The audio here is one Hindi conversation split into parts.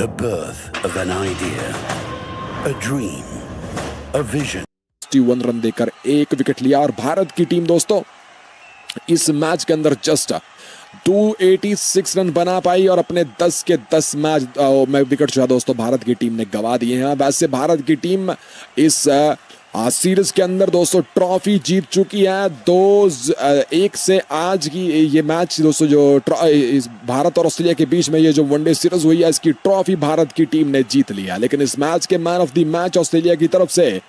The birth of an idea, a dream, a vision. 61 run देकर एक विकेट लिया और भारत की टीम दोस्तों इस मैच के अंदर जस्ट 286 रन बना पाई और अपने 10 के 10 मैच विकेट जो है दोस्तों भारत की टीम ने गवा दिए हैं। वैसे भारत की टीम इस सीरीज के अंदर दोस्तों ट्रॉफी जीत चुकी है 2-1 से। आज की ये मैच दोस्तों जो भारत और ऑस्ट्रेलिया के बीच में ये जो वनडे सीरीज हुई है इसकी ट्रॉफी भारत की टीम ने जीत लिया। लेकिन इस मैच के man of the match Australia की तरफ से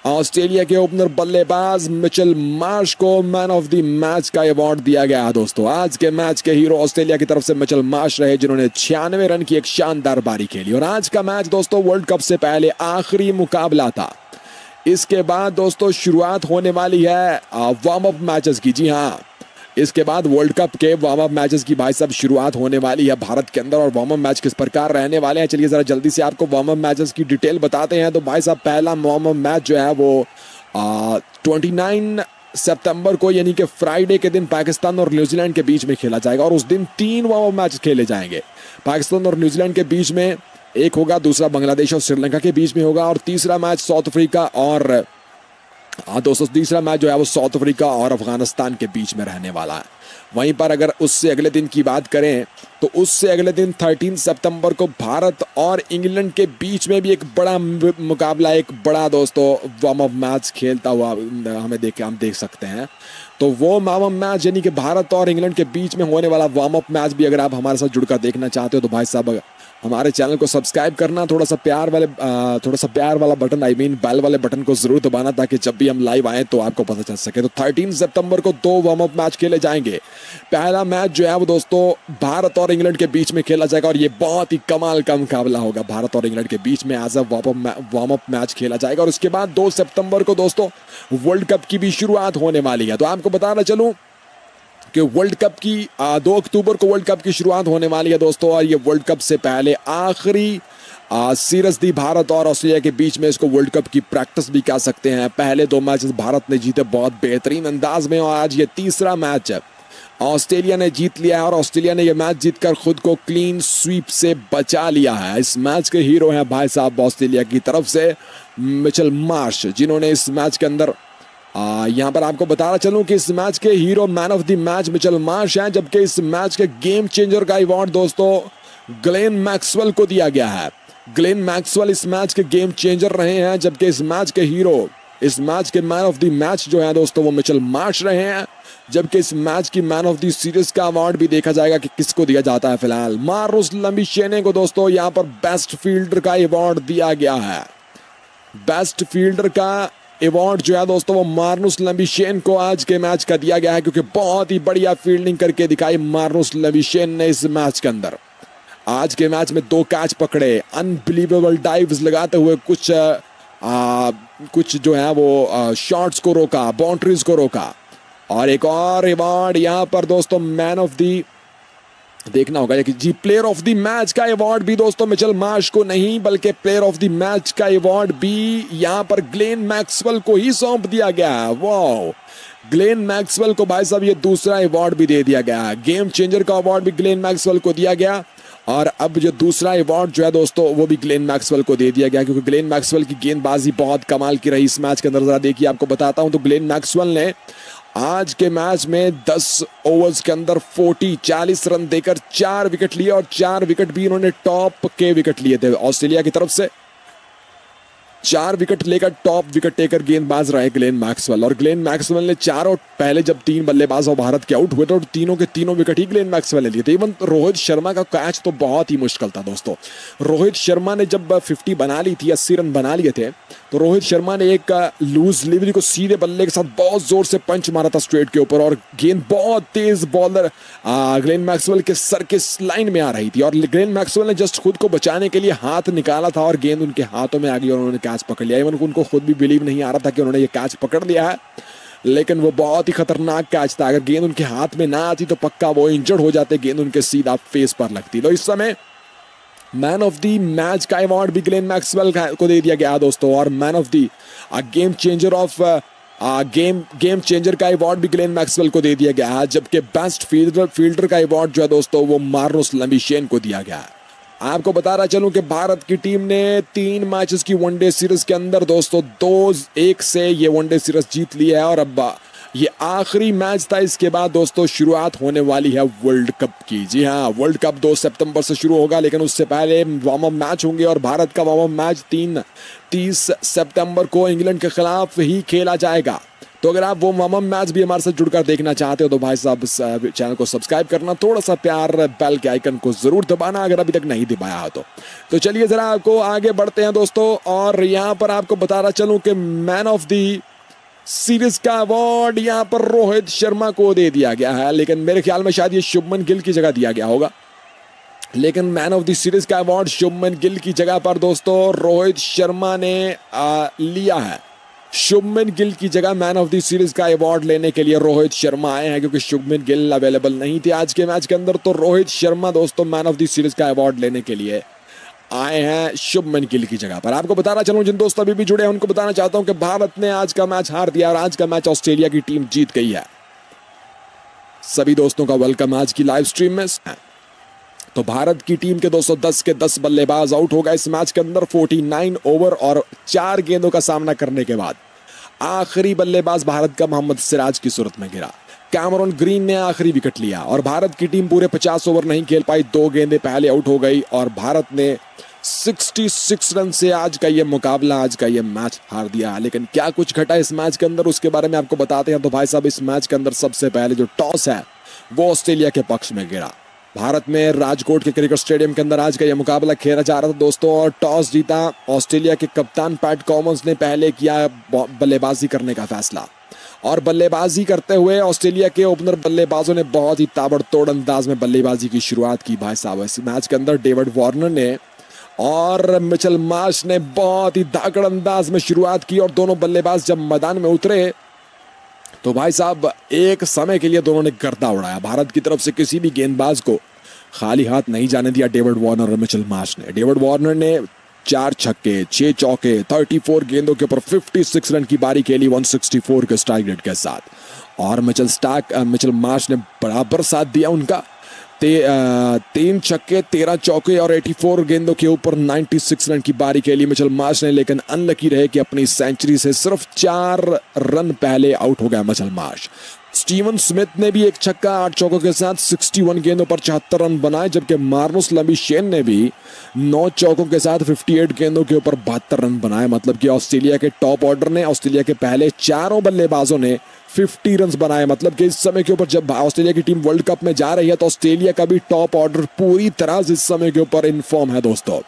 ऑस्ट्रेलिया के ओपनर बल्लेबाज मिचेल मार्श को मैन ऑफ द मैच का अवार्ड दिया गया है दोस्तों। आज के मैच के हीरो ऑस्ट्रेलिया की तरफ से मिचेल मार्श रहे जिन्होंने 96 रन की एक शानदार पारी खेली। और आज का मैच दोस्तों वर्ल्ड कप से पहले आखिरी मुकाबला था। इसके बाद दोस्तों शुरुआत होने वाली है वार्म अप मैचेस की। जी हाँ, इसके बाद वर्ल्ड कप के वार्म अप मैचेस की भाई साहब शुरुआत होने वाली है भारत के अंदर। और वार्म अप मैच किस प्रकार रहने वाले हैं चलिए जरा जल्दी से आपको वार्म अप मैचेस की डिटेल बताते हैं। तो भाई साहब पहला वार्म अप मैच जो है वो 29 सितंबर को यानी कि फ्राइडे के दिन पाकिस्तान और न्यूजीलैंड के बीच में खेला जाएगा। और उस दिन 3 वार्म अप मैच खेले जाएंगे। पाकिस्तान और न्यूजीलैंड के बीच में एक होगा, दूसरा बांग्लादेश और श्रीलंका के बीच में होगा और तीसरा मैच साउथ अफ्रीका और दोस्तों तीसरा मैच जो है वो साउथ अफ्रीका और अफगानिस्तान के बीच में रहने वाला है। वहीं पर अगर उससे अगले दिन की बात करें तो उससे अगले दिन 13 सितंबर को भारत और इंग्लैंड के बीच में भी एक बड़ा मुकाबला, एक बड़ा दोस्तों वार्म अप मैच खेलता हुआ हम देख सकते हैं। तो वो वार्म अप मैच यानी कि भारत और इंग्लैंड के बीच में होने वाला वार्म अप मैच भी अगर आप हमारे साथ जुड़कर देखना चाहते हो तो भाई साहब हमारे चैनल को सब्सक्राइब करना, थोड़ा सा प्यार वाला बटन बेल वाले बटन को जरूर दबाना ताकि जब भी हम लाइव आए तो आपको पता चल सके। तो 13 सितंबर को 2 वार्म अप मैच खेले जाएंगे। पहला मैच जो है वो दोस्तों भारत और इंग्लैंड के बीच में खेला जाएगा और ये बहुत ही कमाल का मुकाबला होगा। भारत और इंग्लैंड के बीच में as a warm up match खेला जाएगा। और उसके बाद 2 सितंबर को दोस्तों वर्ल्ड कप की भी शुरुआत होने वाली है। तो आपको बताना चलूं कि वर्ल्ड कप की 2 अक्टूबर को वर्ल्ड कप की शुरुआत होने वाली है दोस्तों। और ये वर्ल्ड कप से पहले आखिरी सीरीज थी भारत और ऑस्ट्रेलिया के बीच में। इसको वर्ल्ड कप की प्रैक्टिस भी कह सकते हैं। पहले 2 मैचेस भारत ने जीते बहुत बेहतरीन अंदाज में और आज ये तीसरा मैच ऑस्ट्रेलिया ने जीत लिया है और ऑस्ट्रेलिया ने ये मैच जीतकर खुद को क्लीन स्वीप से बचा लिया है। इस मैच के हीरो हैं भाई साहब ऑस्ट्रेलिया की तरफ से मिचेल मार्श, जिन्होंने इस मैच के अंदर यहां पर आपको बताना चलूं कि इस मैच के hero man of the match Mitchell Marsh हैं। जबकि इस मैच के गेम चेंजर का अवार्ड दोस्तों ग्लेन मैक्सवेल को दिया गया है। ग्लेन मैक्सवेल इस मैच के गेम चेंजर रहे हैं। जबकि इस मैच के हीरो, इस मैच के मैन ऑफ द मैच जो है दोस्तों वो मिचेल मार्श रहे हैं। जबकि इस मैच की मैन ऑफ द सीरीज का अवार्ड भी देखा जाएगा कि किसको दिया जाता है। फिलहाल मार्नुस लंबिशेने को दोस्तों यहां पर बेस्ट फील्डर का अवार्ड दिया गया है। बेस्ट फील्डर का अवार्ड जो है दोस्तों वो मार्नुस लंबिशेन को आज के मैच का दिया गया है क्योंकि बहुत ही बढ़िया फील्डिंग करके दिखाई मार्नुस लंबिशेन ने इस मैच के अंदर। आज के मैच में 2 कैच पकड़े, अनबिलीवेबल डाइव्स लगाते हुए कुछ जो है वो शॉट्स को रोका, बाउंड्रीज को रोका। और एक और अवार्ड यहां पर दोस्तों मैन ऑफ दी देखना होगा कि जी प्लेयर ऑफ द मैच का अवार्ड भी दोस्तों मिचेल मार्श को नहीं बल्कि प्लेयर ऑफ द मैच का अवार्ड भी यहां पर ग्लेन मैक्सवेल को ही सौंप दिया गया है। वाओ, ग्लेन मैक्सवेल को भाई साहब ये दूसरा अवार्ड भी दे दिया गया है। गेम चेंजर का अवार्ड भी ग्लेन मैक्सवेल को दिया गया और अब जो दूसरा अवार्ड जो है दोस्तों वो भी ग्लेन मैक्सवेल को दे दिया गया क्योंकि ग्लेन मैक्सवेल की गेंदबाजी बहुत कमाल की रही इस मैच के अंदर। जरा देखिए आपको बताता हूं तो ग्लेन मैक्सवेल ने आज के मैच में 10 ओवर्स के अंदर 40 रन देकर 4 विकेट लिए और 4 विकेट भी इन्होंने टॉप के विकेट लिए थे ऑस्ट्रेलिया की तरफ से। 4 विकेट लेकर टॉप विकेट टेकर गेंदबाज रहे ग्लेन मैक्सवेल। और ग्लेन मैक्सवेल ने चारों पहले जब 3 बल्लेबाज और भारत के आउट हुए थे और तीनों के तीनों विकेट ही ग्लेन मैक्सवेल ने लिए थे। इवन रोहित शर्मा का कैच तो बहुत ही मुश्किल था दोस्तों। रोहित शर्मा ने जब 50 बना ली थी, 80 रन बना लिए थे, तो रोहित शर्मा ने एक लूज डिलीवरी को सीधे बल्ले के साथ बहुत जोर से पंच मारा था स्ट्रेट के ऊपर और गेंद बहुत तेज बॉलर ग्लेन मैक्सवेल के सर के लाइन में आ रही थी और ग्लेन मैक्सवेल ने जस्ट खुद को बचाने के लिए हाथ निकाला था और गेंद उनके हाथों में आ गई और उन्होंने कैच पकड़ लिया। इवन उनको खुद भी बिलीव नहीं आ रहा था कि उन्होंने ये कैच पकड़ लिया है, लेकिन वो बहुत ही खतरनाक कैच था। अगर गेंद उनके हाथ में ना आती तो पक्का वो इंजर्ड हो जाते, गेंद उनके सीधा फेस पर लगती। तो इस समय मैन ऑफ द मैच का अवार्ड भी ग्लेन मैक्सवेल को दे दिया गया दोस्तों और man of the game changer of game changer का अवार्ड भी ग्लेन मैक्सवेल को दे दिया गया है। जबकि बेस्ट फील्डर का अवार्ड जो है दोस्तों वो मार्नुस लंबिशेन को दिया गया है। आपको बता रहा चलूं कि भारत की टीम ने 3 मैचेस की वनडे सीरीज के अंदर दोस्तों 2-1 से ये वनडे सीरीज जीत ली है और अब ये आखिरी मैच था। इसके बाद दोस्तों शुरुआत होने वाली है वर्ल्ड कप की। जी हाँ, वर्ल्ड कप 2 सितंबर से शुरू होगा, लेकिन उससे पहले वार्म अप मैच होंगे और भारत का वार्म अप मैच 30 सितंबर को इंग्लैंड के खिलाफ ही खेला जाएगा। तो अगर आप वो वार्म अप मैच भी हमारे साथ जुड़कर देखना चाहते हो तो भाई साहब चैनल को सब्सक्राइब करना, थोड़ा सा प्यार, बेल के आइकन को जरूर दबाना अगर अभी तक नहीं दबाया हो तो चलिए जरा आपको आगे बढ़ते हैं दोस्तों। और यहाँ पर आपको बता रहा चलूं कि मैन ऑफ द सीरीज का अवार्ड यहाँ पर रोहित शर्मा को दे दिया गया है, लेकिन मेरे ख्याल में शायद ये शुभमन गिल की जगह दिया गया होगा। लेकिन मैन ऑफ द सीरीज का अवार्ड शुभमन गिल की जगह पर दोस्तों रोहित शर्मा ने लिया है। शुभमन गिल की जगह मैन ऑफ द सीरीज का अवार्ड लेने के लिए रोहित शर्मा आए हैं, क्योंकि शुभमन गिल अवेलेबल नहीं थे आज के मैच के अंदर। तो रोहित शर्मा दोस्तों मैन ऑफ द सीरीज का अवार्ड लेने के लिए आए हैं शुभमन गिल की जगह पर। आपको बताना चलूं, जिन दोस्त अभी भी जुड़े हैं उनको बताना चाहता हूं कि भारत ने आज का मैच हार दिया और आज का मैच ऑस्ट्रेलिया की टीम जीत गई है। सभी दोस्तों का वेलकम आज की लाइव स्ट्रीम में। तो भारत की टीम के 210 के 10 बल्लेबाज आउट हो गए इस मैच के अंदर 49 ओवर और 4 गेंदों का सामना करने के बाद। आखिरी बल्लेबाज भारत का मोहम्मद सिराज की सूरत में गिरा। कैमरन ग्रीन ने आखिरी विकेट लिया और भारत की टीम पूरे 50 ओवर नहीं खेल पाई, 2 गेंदें पहले आउट हो गई और भारत ने 66 रन से आज का ये मुकाबला, आज का ये मैच हार दिया। लेकिन क्या कुछ घटा इस मैच के अंदर उसके बारे में आपको बताते हैं। तो भाई साहब इस मैच के अंदर सबसे पहले जो टॉस है वो ऑस्ट्रेलिया के पक्ष में गिरा। भारत में राजकोट के क्रिकेट स्टेडियम के अंदर आज का यह मुकाबला खेला जा रहा था दोस्तों और टॉस जीता ऑस्ट्रेलिया के कप्तान पैट कॉमन्स ने पहले किया बल्लेबाजी करने का फैसला। और बल्लेबाजी करते हुए ऑस्ट्रेलिया के ओपनर बल्लेबाजों ने बहुत ही ताबड़तोड़ अंदाज में बल्लेबाजी की शुरुआत की। भाई साहब इस मैच के अंदर डेविड वार्नर ने और मिचेल मार्श ने बहुत ही धाकड़ अंदाज में शुरुआत की और दोनों बल्लेबाज जब मैदान में उतरे तो भाई साहब एक समय के लिए दोनों ने गर्दा उड़ाया। भारत की तरफ से किसी भी गेंदबाज को खाली हाथ नहीं जाने दिया डेविड वार्नर और मिचेल मार्श ने। डेविड वार्नर ने 4 छक्के 6 चौके 34 गेंदों के ऊपर 56 रन की बारी खेली 164 के स्ट्राइक रेट के साथ। और मिचेल मार्श ने बराबर साथ दिया उनका 3 छक्के 13 चौके और 84 गेंदों के ऊपर 96 रन की बारी खेली मिचेल मार्श ने। लेकिन अनलकी रहे कि अपनी सेंचुरी से सिर्फ 4 रन पहले आउट हो गया मिचेल मार्श। स्टीवन स्मिथ ने भी 1 छक्का 8 चौकों के साथ 61 गेंदों पर 74 रन बनाए, जबकि मार्नुस लंबीशेन ने भी 9 चौकों के साथ 58 गेंदों के ऊपर 72 रन बनाए। मतलब कि ऑस्ट्रेलिया के टॉप ऑर्डर ने, ऑस्ट्रेलिया के पहले 4 बल्लेबाजों ने 50 रन बनाए। मतलब कि इस समय के ऊपर जब ऑस्ट्रेलिया की टीम वर्ल्ड कप में जा रही है तो ऑस्ट्रेलिया का भी टॉप ऑर्डर पूरी तरह से इस समय के ऊपर इन फॉर्म है दोस्तों।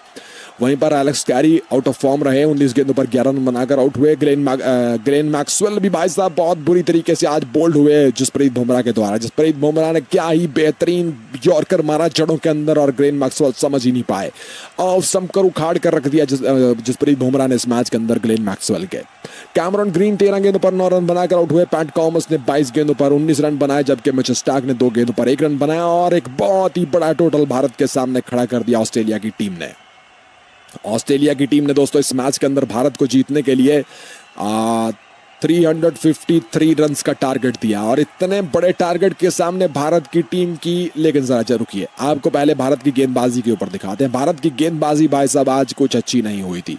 वहीं पर Alex Carey out of form रहे, 19 गेंदों पर 11 रन बनाकर आउट हुए। ग्लेन मैक्सवेल भी भाई साहब बहुत बुरी तरीके से आज बोल्ड हुए जसप्रीत बुमराह के द्वारा। जसप्रीत बुमराह ने क्या ही बेहतरीन यॉर्कर मारा जड़ों के अंदर और ग्लेन मैक्सवेल समझ ही नहीं पाए और समकर उखाड़ कर रख दिया जसप्रीत बुमराह ने इस मैच के अंदर ग्लेन मैक्सवेल के। कैमरन ग्रीन 13 गेंदों पर 9 रन बनाकर आउट हुए। पैट कॉमन्स ने 22 गेंदों पर 19 रन बनाए, जबकि मिचेल स्टार्क ने 2 गेंदों पर 1 रन बनाया और एक बहुत ही बड़ा टोटल भारत के सामने खड़ा कर दिया ऑस्ट्रेलिया की टीम ने। ऑस्ट्रेलिया की टीम ने दोस्तों इस मैच के अंदर भारत को जीतने के लिए 353 रन्स का टारगेट दिया और इतने बड़े टारगेट के सामने भारत की टीम की, लेकिन जरा रुकिए आपको पहले भारत की गेंदबाजी के ऊपर दिखाते हैं। भारत की गेंदबाजी भाई साहब आज कुछ अच्छी नहीं हुई थी।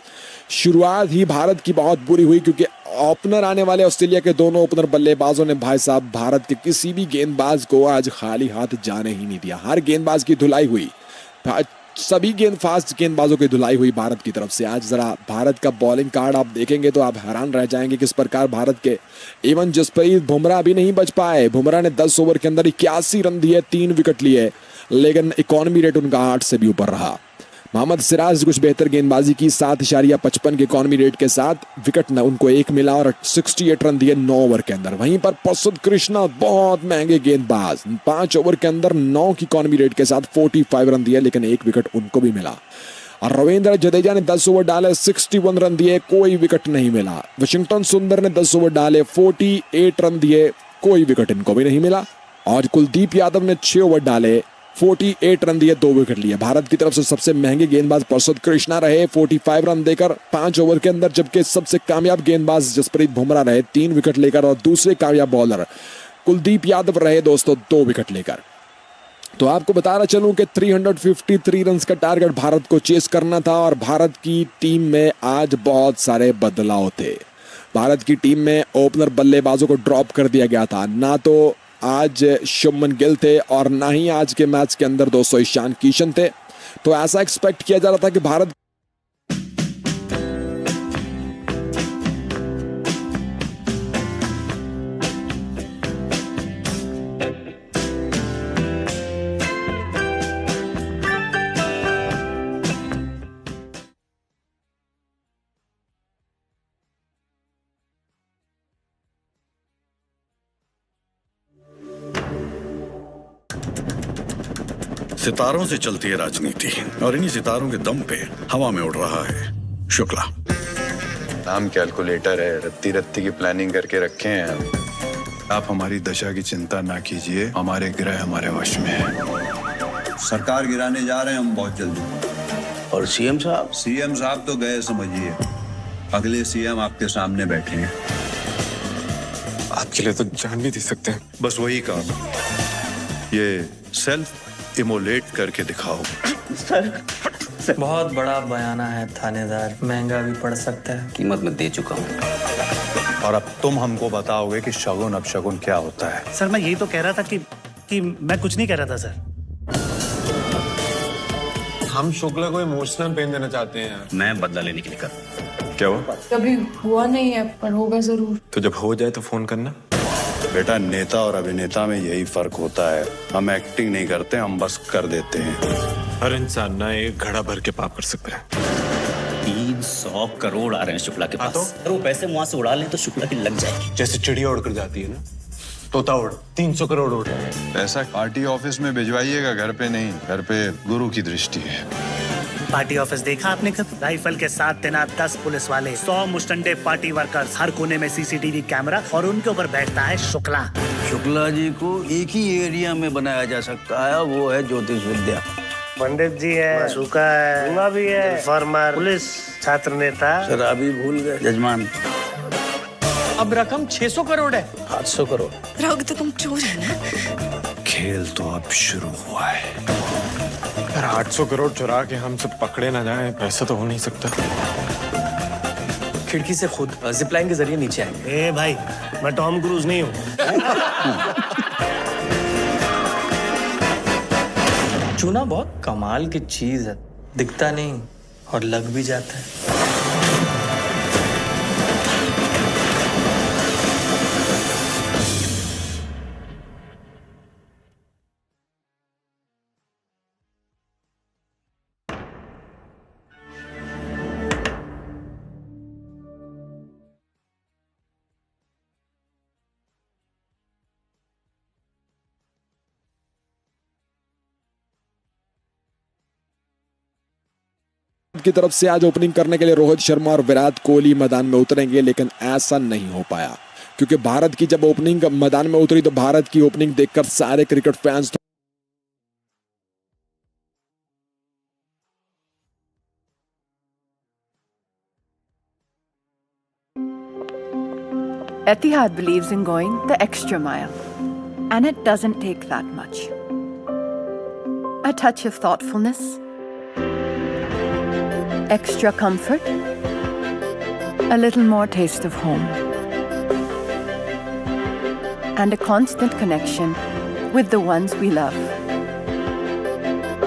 शुरुआत ही भारत की बहुत बुरी हुई क्योंकि ओपनर आने वाले ऑस्ट्रेलिया के दोनों ओपनर बल्लेबाजों ने भाई साहब भारत के किसी भी गेंदबाज को आज खाली हाथ जाने ही नहीं दिया। हर गेंदबाज की धुलाई हुई, सभी फास्ट गेंदबाजों की धुलाई हुई भारत की तरफ से। आज जरा भारत का बॉलिंग कार्ड आप देखेंगे तो आप हैरान रह जाएंगे किस प्रकार भारत के इवन जसप्रीत बुमराह भी नहीं बच पाए। बुमराह ने 10 ओवर के अंदर 81 रन दिए, 3 विकेट लिए, लेकिन इकॉनमी रेट उनका 8 से भी ऊपर रहा। मोहम्मद सिराज कुछ बेहतर गेंदबाजी की, 7.55 के इकॉनमी रेट के साथ विकेट न उनको 1 मिला और 68 रन दिए 9 ओवर के अंदर। वहीं पर प्रसिद्ध कृष्णा बहुत महंगे गेंदबाज, 5 ओवर के अंदर 9 की इकॉनमी रेट के साथ 45 रन दिए, लेकिन 1 विकेट उनको भी मिला। और रविंद्र जडेजा ने 10 ओवर डाले, 61 रन दिए, कोई विकेट नहीं मिला। वाशिंगटन सुंदर ने 10 ओवर डाले, 48 रन दिए, कोई विकेट इनको भी नहीं मिला। और कुलदीप यादव ने 6 ओवर डाले, 48 रन दिए, 2 विकेट लिए। भारत की तरफ से सबसे महंगे गेंदबाज प्रसिद्ध कृष्णा रहे 45 रन देकर 5 ओवर के अंदर, जबकि सबसे कामयाब गेंदबाज जसप्रीत बुमराह रहे 3 विकेट लेकर और दूसरे कामयाब बॉलर कुलदीप यादव रहे दोस्तों 2 विकेट लेकर। तो आपको बताना चलूं कि 353 रन्स का टारगेट भारत को चेस करना था और भारत की टीम में आज बहुत सारे बदलाव थे। भारत की टीम में ओपनर बल्लेबाजों को ड्रॉप कर दिया गया था। ना तो आज शुभमन गिल थे और ना ही आज के मैच के अंदर दोस्तों ईशान किशन थे। तो ऐसा एक्सपेक्ट किया जा रहा था कि भारत सितारों से चलती है राजनीति और इन्हीं सितारों के दम पे हवा में उड़ रहा है शुक्ला। नाम कैलकुलेटर है, रत्ती रत्ती की प्लानिंग करके रखे हैं हम। आप हमारी दशा की चिंता ना कीजिए, हमारे ग्रह हमारे वश में है। सरकार गिराने जा रहे हैं हम बहुत जल्दी। और सीएम साहब? सीएम साहब तो गए समझिए, अगले सीएम आपके सामने बैठे हैं। आपके लिए तो जान भी दे सकते हैं। बस वही काम, ये सेल्फ इमोलेट करके दिखाओ। सर बहुत बड़ा बयाना है थानेदार, महंगा भी पड़ सकता है। कीमत में दे चुका हूँ। और अब तुम हमको बताओगे कि शगुन अपशगुन क्या होता है। सर मैं यही तो कह रहा था कि मैं कुछ नहीं कह रहा था सर। हम शुक्ला को इमोशनल पेन देना चाहते हैं। मैं बदला लेने के लिए कर। क्या हुआ? कभी हुआ नहीं है पर होगा जरूर। तो जब हो जाए तो फोन करना। बेटा, नेता और अभिनेता में यही फर्क होता है। हम एक्टिंग नहीं करते, हम बस कर देते हैं। हर इंसान ना एक घड़ा भर के पाप कर सकता है। 300 करोड़ आ रहे हैं शुक्ला के पास। अगर वो पैसे वहां से उड़ा लें तो शुक्ला की लग जाएगी। जैसे चिड़िया उड़कर जाती है ना, तोता उड़ 300 करोड़ उड़। पैसा पार्टी ऑफिस में भिजवाइएगा, घर पे नहीं। घर पे गुरु की दृष्टि है। पार्टी ऑफिस देखा आपने कब? राइफल के साथ तैनात 10 पुलिस वाले, 100 मुस्टंडे पार्टी वर्कर्स, हर कोने में सीसीटीवी कैमरा और उनके ऊपर बैठता है शुक्ला। शुक्ला जी को एक ही एरिया में बनाया जा सकता है, वो है ज्योतिष विद्या। पंडित जी है, सुखा है, गुंगा भी है, फार्मर, पुलिस, छात्र नेता। शराबी भूल गए जजमान। अब रकम 600 करोड़ है। 800 करोड़। राहुल तो तुम चोर है ना? खेल तो अब शुरू हुआ है। यार 800 करोड़ चुरा के हम सब पकड़े ना जाएं, ऐसा तो हो नहीं सकता। खिड़की से खुद जिपलाइन के जरिए नीचे आएंगे। ए भाई, मैं टॉम क्रूज नहीं हूँ। चूना बहुत कमाल की चीज है, दिखता नहीं और लग भी जाता है। की तरफ से आज ओपनिंग करने के लिए रोहित शर्मा और विराट कोहली मैदान में उतरेंगे, लेकिन ऐसा नहीं हो पाया क्योंकि भारत की जब ओपनिंग मैदान में उतरी तो भारत की ओपनिंग देखकर सारे cricket fans Etihad believes in going the extra mile, and it doesn't take that much. A touch of thoughtfulness, extra comfort, a little more taste of home, and a constant connection with the ones we love.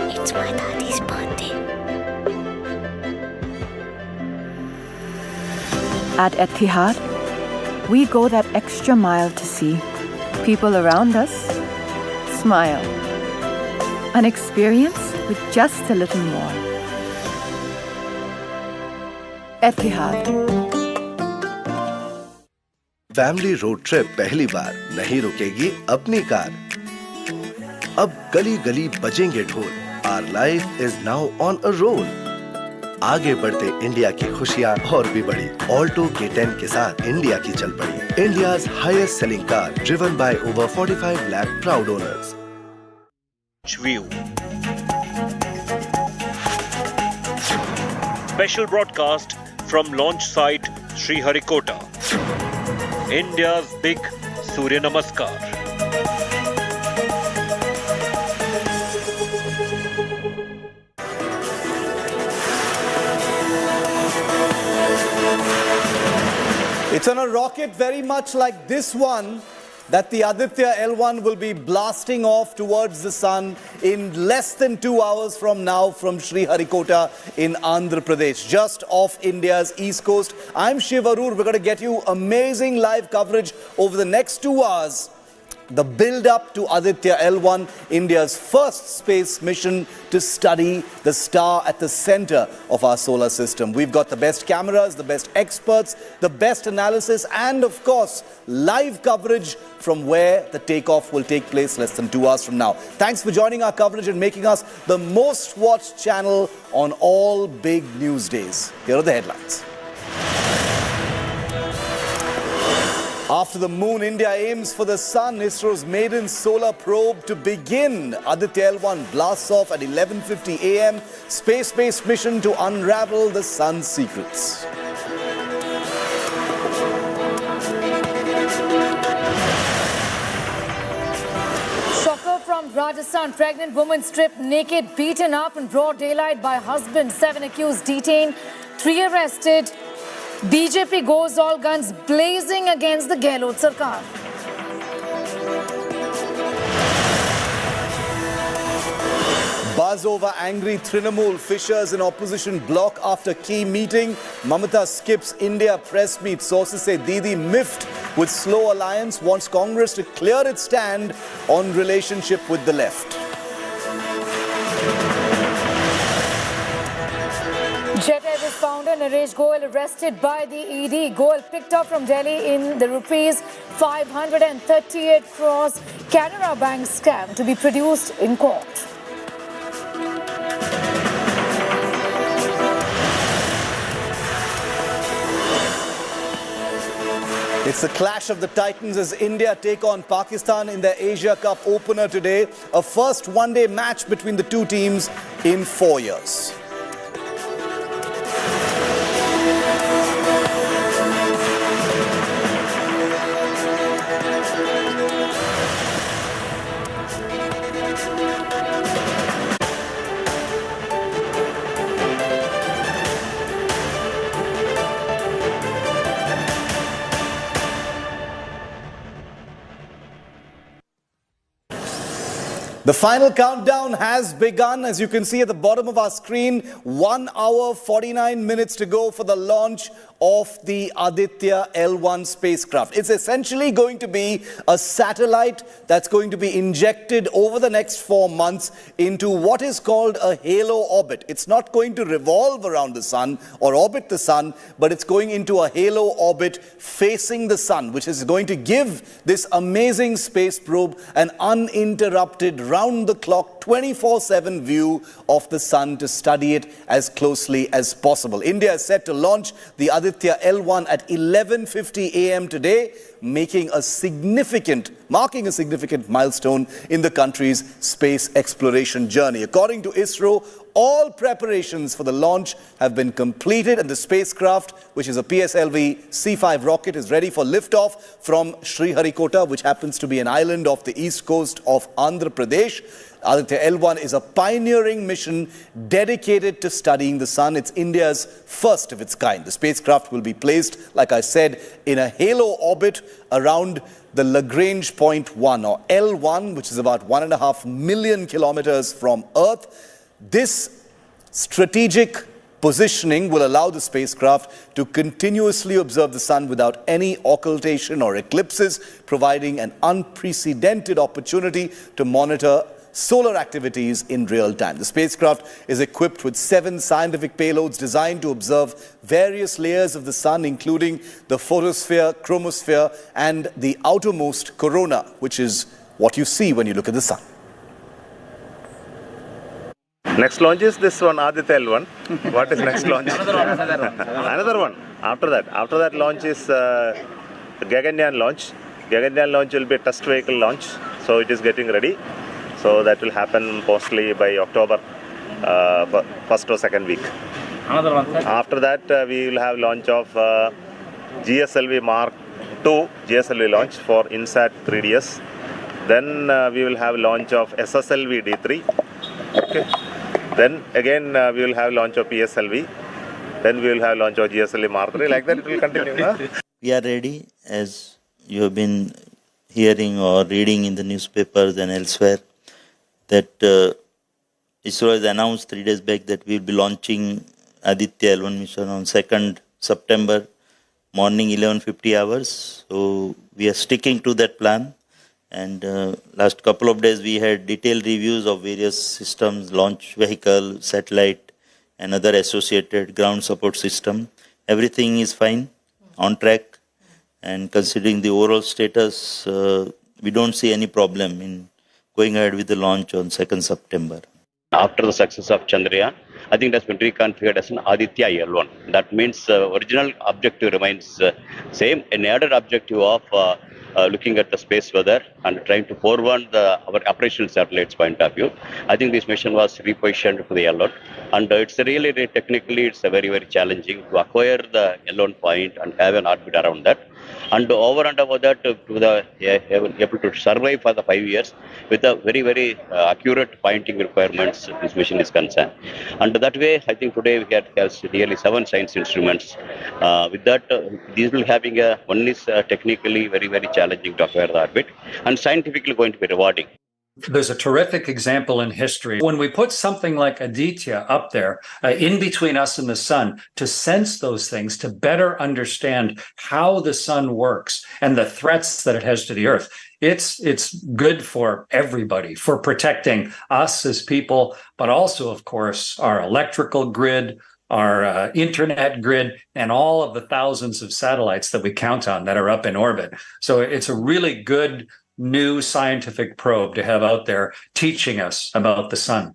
It's my daddy's birthday. At Etihad, we go that extra mile to see people around us smile. An experience with just a little more. Etihad. Family road trip पहली बार नहीं रुकेगी अपनी कार। अब गली गली बजेंगे ढोल। Our life is now on a roll. आगे बढ़ते इंडिया की खुशियां और भी बढ़ी। ऑल्टो K10 के साथ इंडिया की चल पड़ी। India's highest selling car, driven by over 45 lakh proud owners. View. Special broadcast from launch site Sriharikota. India's big Surya Namaskar. It's on a rocket very much like this one that the Aditya L1 will be blasting off towards the sun in less than 2 hours from now from Sriharikota in Andhra Pradesh, just off India's east coast. I'm Shiv Arur. We're going to get you amazing live coverage over the next 2 hours. The build-up to Aditya L1, India's first space mission to study the star at the center of our solar system. We've got the best cameras, the best experts, the best analysis, and of course, live coverage from where the takeoff will take place less than 2 hours from now. Thanks for joining our coverage and making us the most watched channel on all big news days. Here are the headlines. After the moon, India aims for the sun. ISRO's maiden solar probe to begin. Aditya L1 blasts off at 11:50 a.m. Space-based mission to unravel the sun's secrets. Shocker from Rajasthan. Pregnant woman stripped naked, beaten up in broad daylight by husband. 7 accused detained, 3 arrested. BJP goes all guns blazing against the Gehlot Sarkar. Buzz over angry Trinamool. Fishers in opposition block after key meeting. Mamata skips India press meet. Sources say Didi miffed with slow alliance, wants Congress to clear its stand on relationship with the left. Jet Airways founder Naresh Goyal arrested by the ED. Goyal picked up from Delhi in the rupees 538 crores Canara Bank scam to be produced in court. It's the clash of the Titans as India take on Pakistan in the Asia Cup opener today. A first one-day match between the two teams in 4 years. The final countdown has begun. As you can see at the bottom of our screen, 1 hour, 49 minutes to go for the launch of the Aditya L1 spacecraft. It's essentially going to be a satellite that's going to be injected over the next 4 months into what is called a halo orbit. It's not going to revolve around the sun or orbit the sun, but it's going into a halo orbit facing the sun, which is going to give this amazing space probe an uninterrupted round-the-clock 24/7 view of the sun to study it as closely as possible. India is set to launch the Aditya L1 at 11:50 a.m. today, marking a significant milestone in the country's space exploration journey. According to ISRO, all preparations for the launch have been completed and the spacecraft, which is a PSLV C5 rocket, is ready for liftoff from Sriharikota, which happens to be an island off the east coast of Andhra Pradesh. Aditya L1 is a pioneering mission dedicated to studying the sun. It's India's first of its kind. The spacecraft will be placed, like I said, in a halo orbit around the Lagrange Point 1 or L1, which is about 1.5 million kilometers from Earth. This strategic positioning will allow the spacecraft to continuously observe the sun without any occultation or eclipses, providing an unprecedented opportunity to monitor solar activities in real time. The spacecraft is equipped with 7 scientific payloads designed to observe various layers of the sun, including the photosphere, chromosphere, and the outermost corona, which is what you see when you look at the sun. Next launch is this one, Aditya L1. What is next launch? Another one. After that launch is Gaganyaan launch. Gaganyaan launch will be a test vehicle launch. So it is getting ready. So that will happen mostly by October, first or second week. Another one, sir. After that, we will have launch of GSLV Mark II GSLV launch for INSAT 3DS. Then we will have launch of SSLV D3. Okay. Then again we will have launch of PSLV. Then we will have launch of GSLV Mark 3. Like that, it will continue. Huh? We are ready, as you have been hearing or reading in the newspapers and elsewhere, that ISRO has announced 3 days back that we will be launching Aditya L1 mission on 2nd September, morning 11:50 hours. So we are sticking to that plan. And last couple of days we had detailed reviews of various systems, launch vehicle, satellite, and other associated ground support system. Everything is fine, on track. And considering the overall status, we don't see any problem in going ahead with the launch on 2nd September. After the success of Chandrayaan, I think that's been reconfigured as an Aditya L1. That means original objective remains same. An added objective of looking at the space weather and trying to forward our operational satellites point of view. I think this mission was repositioned for the L1. And it's really technically, it's very, very challenging to acquire the L1 point and have an orbit around that. And over and above that, able to survive for the 5 years with a very, very accurate pointing requirements, this mission is concerned. And that way, I think today we have nearly 7 science instruments. With that, these will having one is technically very, very challenging to acquire the orbit, and scientifically going to be rewarding. There's a terrific example in history. When we put something like Aditya up there in between us and the sun to sense those things, to better understand how the sun works and the threats that it has to the earth, it's good for everybody, for protecting us as people, but also, of course, our electrical grid, our internet grid, and all of the thousands of satellites that we count on that are up in orbit. So it's a really good new scientific probe to have out there teaching us about the sun.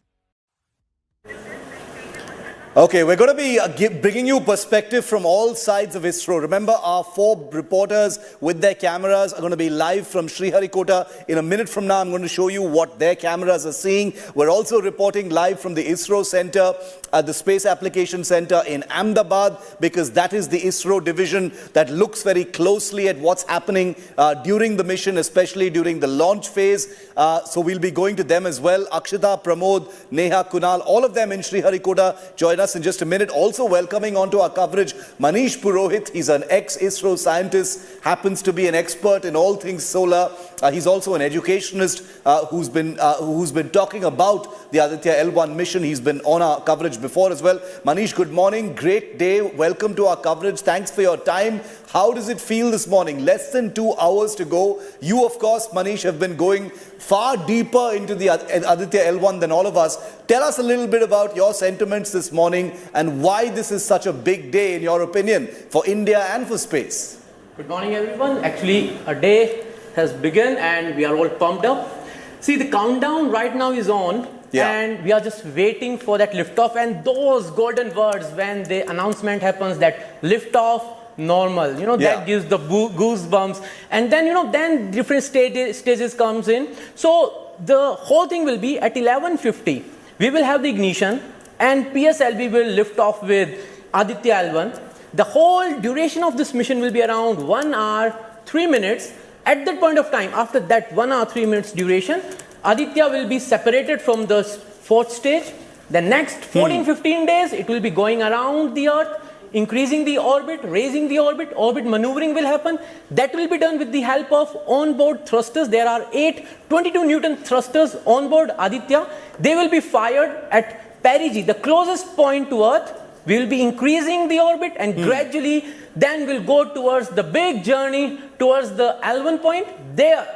Okay, we're going to be bringing you perspective from all sides of ISRO. Remember, our 4 reporters with their cameras are going to be live from Sriharikota. In a minute from now, I'm going to show you what their cameras are seeing. We're also reporting live from the ISRO Center, the Space Application Center in Ahmedabad, because that is the ISRO division that looks very closely at what's happening during the mission, especially during the launch phase. So we'll be going to them as well. Akshita, Pramod, Neha, Kunal, all of them in Sriharikota join us in just a minute. Also welcoming onto our coverage Manish Purohit. He's an ex-ISRO scientist, happens to be an expert in all things solar. He's also an educationist who's been talking about the Aditya L1 mission. He's been on our coverage before as well. Manish, good morning. Great day. Welcome to our coverage. Thanks for your time. How does it feel this morning? Less than 2 hours to go. You, of course, Manish, have been going far deeper into the Aditya L1 than all of us. Tell us a little bit about your sentiments this morning and why this is such a big day, in your opinion, for India and for space. Good morning, everyone. Actually, a day has begun and we are all pumped up. See, the countdown right now is on. Yeah. And we are just waiting for that liftoff, and those golden words when the announcement happens that liftoff normal, that gives the goosebumps. And then, then different stages comes in. So the whole thing will be at 11:50. We will have the ignition and PSLV will lift off with Aditya L1. The whole duration of this mission will be around 1 hour, 3 minutes. At that point of time, after that 1 hour, 3 minutes duration, Aditya will be separated from the 4th stage. The next 14-15 days, it will be going around the Earth, increasing the orbit, raising the orbit maneuvering will happen. That will be done with the help of onboard thrusters. There are 8 22-Newton thrusters onboard Aditya. They will be fired at perigee, the closest point to Earth. We will be increasing the orbit and gradually then we'll go towards the big journey towards the L1 point. There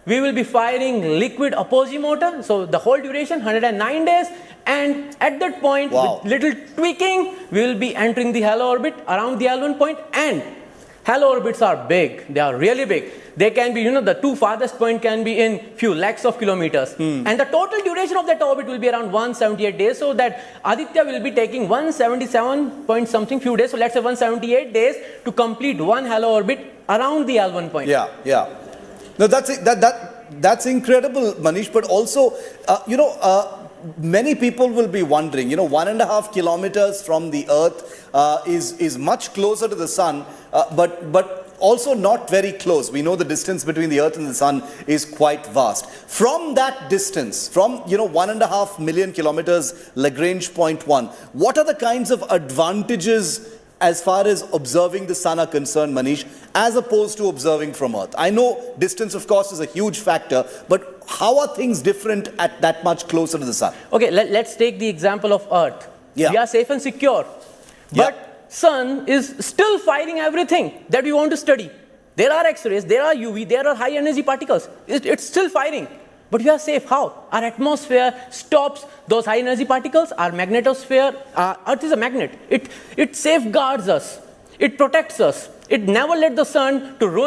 we will be firing liquid apogee motor. So the whole duration 109 days, and at that point with little tweaking we will be entering the halo orbit around the L1 point. And halo orbits are big, they are really big. They can be, the 2 farthest point can be in few lakhs of kilometers. And the total duration of that orbit will be around 178 days. So that Aditya will be taking 177 point something few days. So let's say 178 days to complete one halo orbit around the L1 point. Yeah. No, that's incredible, Manish. But also, many people will be wondering, 1.5 kilometers from the Earth is much closer to the sun. But also not very close. We know the distance between the Earth and the Sun is quite vast. From that distance, from 1.5 million kilometers, Lagrange point 1, what are the kinds of advantages as far as observing the Sun are concerned, Manish, as opposed to observing from Earth? I know distance, of course, is a huge factor, but how are things different at that much closer to the Sun? Okay, let's take the example of Earth. Yeah. We are safe and secure, but Sun is still firing everything that we want to study. There are X-rays, there are UV, there are high energy particles. It's still firing. But we are safe. How? Our atmosphere stops those high energy particles. Our magnetosphere, Earth is a magnet. It safeguards us. It protects us. It never let the sun to ruin